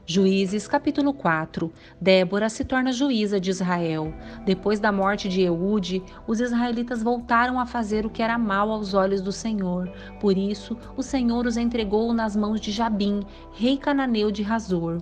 Juízes capítulo 4. Débora se torna juíza de Israel. Depois da morte de Eude, os israelitas voltaram a fazer o que era mal aos olhos do Senhor. Por isso, o Senhor os entregou nas mãos de Jabim, rei cananeu de Hazor.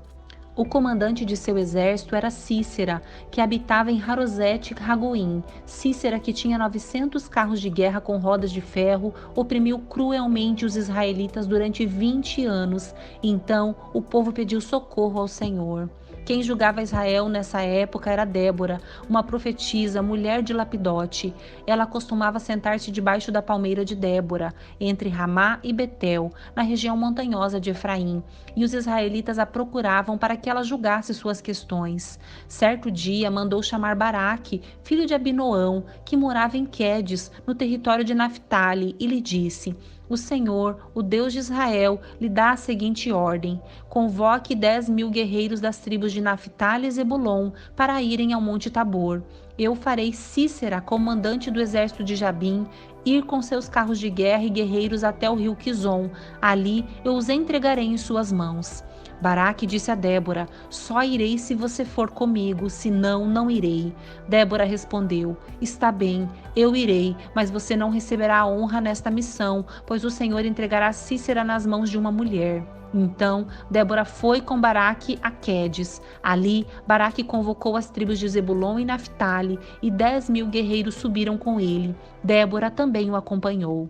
O comandante de seu exército era Cícera, que habitava em Harosete-Ragoim. Cícera, que tinha 900 carros de guerra com rodas de ferro, oprimiu cruelmente os israelitas durante 20 anos. Então, o povo pediu socorro ao Senhor. Quem julgava Israel nessa época era Débora, uma profetisa, mulher de Lapidote. Ela costumava sentar-se debaixo da palmeira de Débora, entre Ramá e Betel, na região montanhosa de Efraim, e os israelitas a procuravam para que ela julgasse suas questões. Certo dia mandou chamar Baraque, filho de Abinoão, que morava em Quedes, no território de Naphtali, e lhe disse: o Senhor, o Deus de Israel, lhe dá a seguinte ordem: convoque 10.000 guerreiros das tribos de Naphtali e Zebulon para irem ao Monte Tabor. Eu farei Cícera, comandante do exército de Jabim, ir com seus carros de guerra e guerreiros até o rio Quizon. Ali eu os entregarei em suas mãos. Baraque disse a Débora: só irei se você for comigo, senão não irei. Débora respondeu: está bem, eu irei, mas você não receberá a honra nesta missão, pois o Senhor entregará Cícera nas mãos de uma mulher. Então, Débora foi com Baraque a Quedes. Ali, Baraque convocou as tribos de Zebulon e Naphtali, e 10.000 guerreiros subiram com ele. Débora também o acompanhou.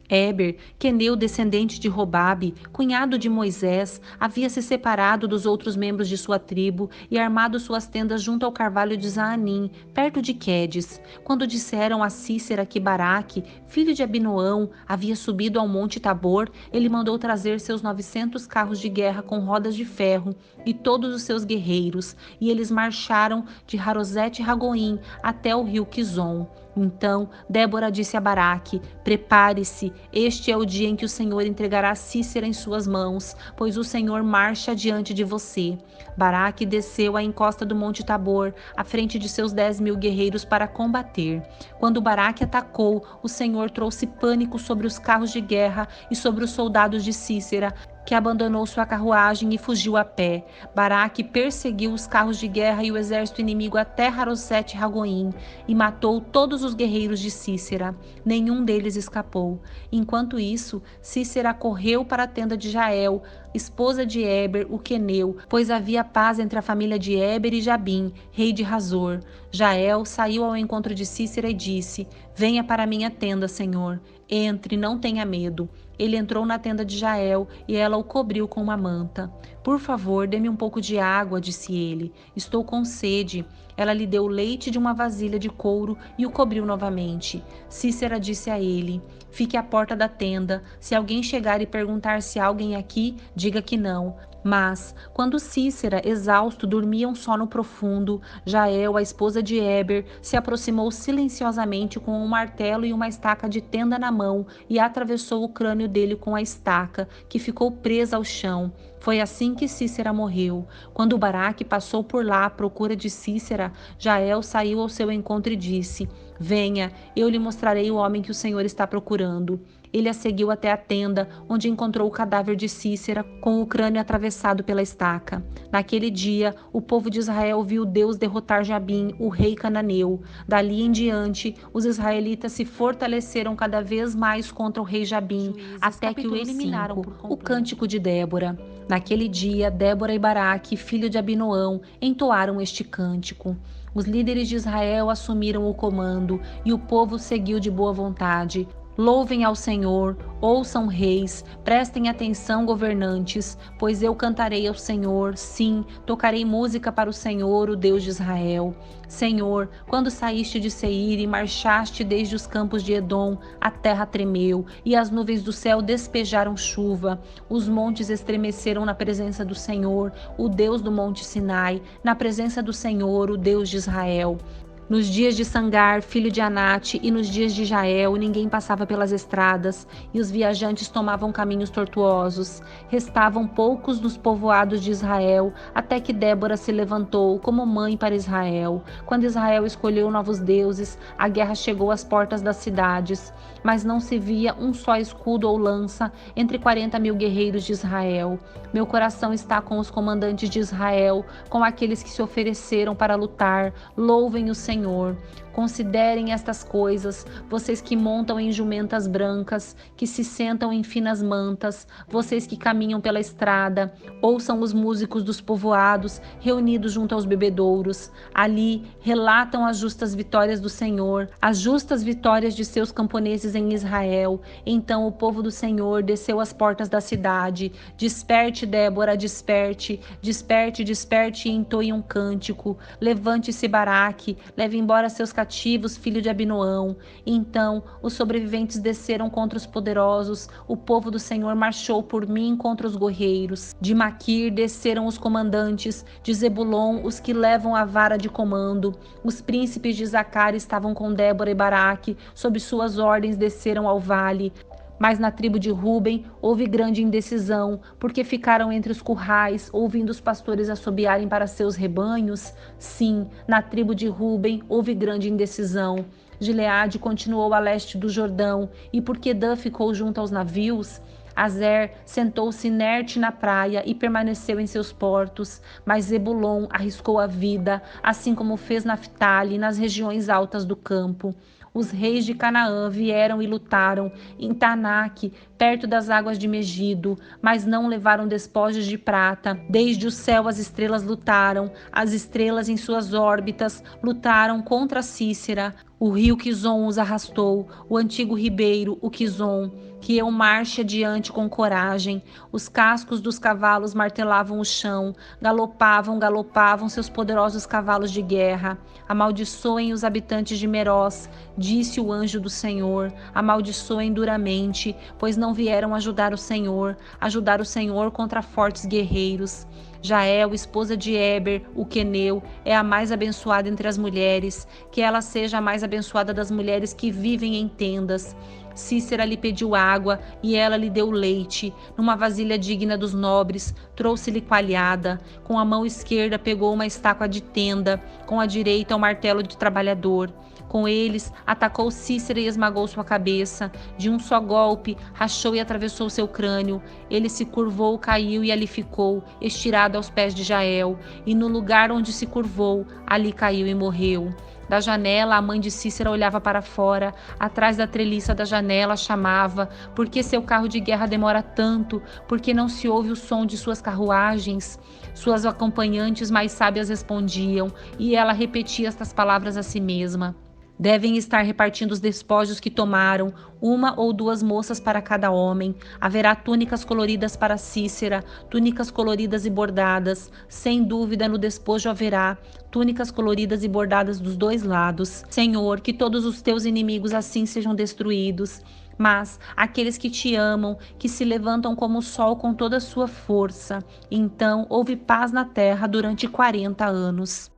Éber, queneu descendente de Robabe, cunhado de Moisés, havia se separado dos outros membros de sua tribo e armado suas tendas junto ao carvalho de Zaanim, perto de Quedes. Quando disseram a Cícera que Baraque, filho de Abinoão, havia subido ao monte Tabor, ele mandou trazer seus 900 carros de guerra com rodas de ferro e todos os seus guerreiros, e eles marcharam de Harosete-Ragoim até o rio Quizon. Então Débora disse a Baraque: prepare-se, este é o dia em que o Senhor entregará Cícera em suas mãos, pois o Senhor marcha diante de você. Baraque desceu à encosta do Monte Tabor, à frente de seus 10.000 guerreiros para combater. Quando Baraque atacou, o Senhor trouxe pânico sobre os carros de guerra e sobre os soldados de Cícera, que abandonou sua carruagem e fugiu a pé. Baraque perseguiu os carros de guerra e o exército inimigo até Harosete-Ragoim e matou todos os guerreiros de Cícera. Nenhum deles escapou. Enquanto isso, Cícera correu para a tenda de Jael, esposa de Éber, o queneu, pois havia paz entre a família de Éber e Jabim, rei de Hazor. Jael saiu ao encontro de Cícera e disse: venha para a minha tenda, Senhor. Entre, não tenha medo. Ele entrou na tenda de Jael e ela o cobriu com uma manta. Por favor, dê-me um pouco de água, disse ele. Estou com sede. Ela lhe deu leite de uma vasilha de couro e o cobriu novamente. Cícera disse a ele: fique à porta da tenda. Se alguém chegar e perguntar se há alguém aqui, diga que não. Mas, quando Cícera, exausto, dormia um sono profundo, Jael, a esposa de Éber, se aproximou silenciosamente com um martelo e uma estaca de tenda na mão e atravessou o crânio dele com a estaca, que ficou presa ao chão. Foi assim que Cícera morreu. Quando Baraque passou por lá à procura de Cícera, Jael saiu ao seu encontro e disse: venha, eu lhe mostrarei o homem que o Senhor está procurando. Ele a seguiu até a tenda, onde encontrou o cadáver de Cícera, com o crânio atravessado pela estaca. Naquele dia, o povo de Israel viu Deus derrotar Jabim, o rei cananeu. Dali em diante, os israelitas se fortaleceram cada vez mais contra o rei Jabim, até que o eliminaram por completo. O cântico de Débora. Naquele dia, Débora e Baraque, filho de Abinoão, entoaram este cântico. Os líderes de Israel assumiram o comando e o povo seguiu de boa vontade. Louvem ao Senhor, ouçam reis, prestem atenção governantes, pois eu cantarei ao Senhor, sim, tocarei música para o Senhor, o Deus de Israel. Senhor, quando saíste de Seir e marchaste desde os campos de Edom, a terra tremeu e as nuvens do céu despejaram chuva. Os montes estremeceram na presença do Senhor, o Deus do monte Sinai, na presença do Senhor, o Deus de Israel. Nos dias de Sangar, filho de Anate, e nos dias de Jael, ninguém passava pelas estradas, e os viajantes tomavam caminhos tortuosos. Restavam poucos nos povoados de Israel, até que Débora se levantou como mãe para Israel. Quando Israel escolheu novos deuses, a guerra chegou às portas das cidades, mas não se via um só escudo ou lança entre 40.000 guerreiros de Israel. Meu coração está com os comandantes de Israel, com aqueles que se ofereceram para lutar. Louvem o Senhor. Considerem estas coisas, vocês que montam em jumentas brancas, que se sentam em finas mantas, vocês que caminham pela estrada, ouçam os músicos dos povoados reunidos junto aos bebedouros. Ali relatam as justas vitórias do Senhor, as justas vitórias de seus camponeses em Israel. Então o povo do Senhor desceu às portas da cidade. Desperte, Débora, desperte, desperte, desperte e entoie um cântico. Levante-se, Baraque, leve embora seus cativos, filho de Abinoão. Então os sobreviventes desceram contra os poderosos. O povo do Senhor marchou por mim contra os guerreiros. De Maquir desceram os comandantes, de Zebulon os que levam a vara de comando. Os príncipes de Zacar estavam com Débora e Baraque, sob suas ordens desceram ao vale. Mas na tribo de Ruben houve grande indecisão, porque ficaram entre os currais, ouvindo os pastores assobiarem para seus rebanhos. Sim, na tribo de Ruben houve grande indecisão. Gileade continuou a leste do Jordão, e porque Dan ficou junto aos navios, Azer sentou-se inerte na praia e permaneceu em seus portos, mas Zebulon arriscou a vida, assim como fez Naftali nas regiões altas do campo. Os reis de Canaã vieram e lutaram em Taanaque, perto das águas de Megido, mas não levaram despojos de prata. Desde o céu as estrelas lutaram, as estrelas em suas órbitas lutaram contra Cícera. O rio Quizon os arrastou, o antigo ribeiro, o Quizon, que eu marche adiante com coragem. Os cascos dos cavalos martelavam o chão, galopavam, galopavam seus poderosos cavalos de guerra. Amaldiçoem os habitantes de Merós, disse o anjo do Senhor, amaldiçoem duramente, pois não vieram ajudar o Senhor contra fortes guerreiros. Jael, esposa de Eber, o queneu, é a mais abençoada entre as mulheres, que ela seja a mais abençoada das mulheres que vivem em tendas. Cícera lhe pediu água e ela lhe deu leite. Numa vasilha digna dos nobres, trouxe-lhe coalhada. Com a mão esquerda pegou uma estaca de tenda, com a direita um martelo de trabalhador. Com eles, atacou Cícera e esmagou sua cabeça. De um só golpe, rachou e atravessou seu crânio. Ele se curvou, caiu e ali ficou, estirado aos pés de Jael. E no lugar onde se curvou, ali caiu e morreu. Da janela, a mãe de Cícera olhava para fora. Atrás da treliça da janela, chamava: por que seu carro de guerra demora tanto? Por que não se ouve o som de suas carruagens? Suas acompanhantes mais sábias respondiam, e ela repetia estas palavras a si mesma: devem estar repartindo os despojos que tomaram, uma ou duas moças para cada homem. Haverá túnicas coloridas para Cícera, túnicas coloridas e bordadas. Sem dúvida, no despojo haverá túnicas coloridas e bordadas dos dois lados. Senhor, que todos os teus inimigos assim sejam destruídos. Mas aqueles que te amam, que se levantam como o sol com toda a sua força. Então houve paz na terra durante 40 anos.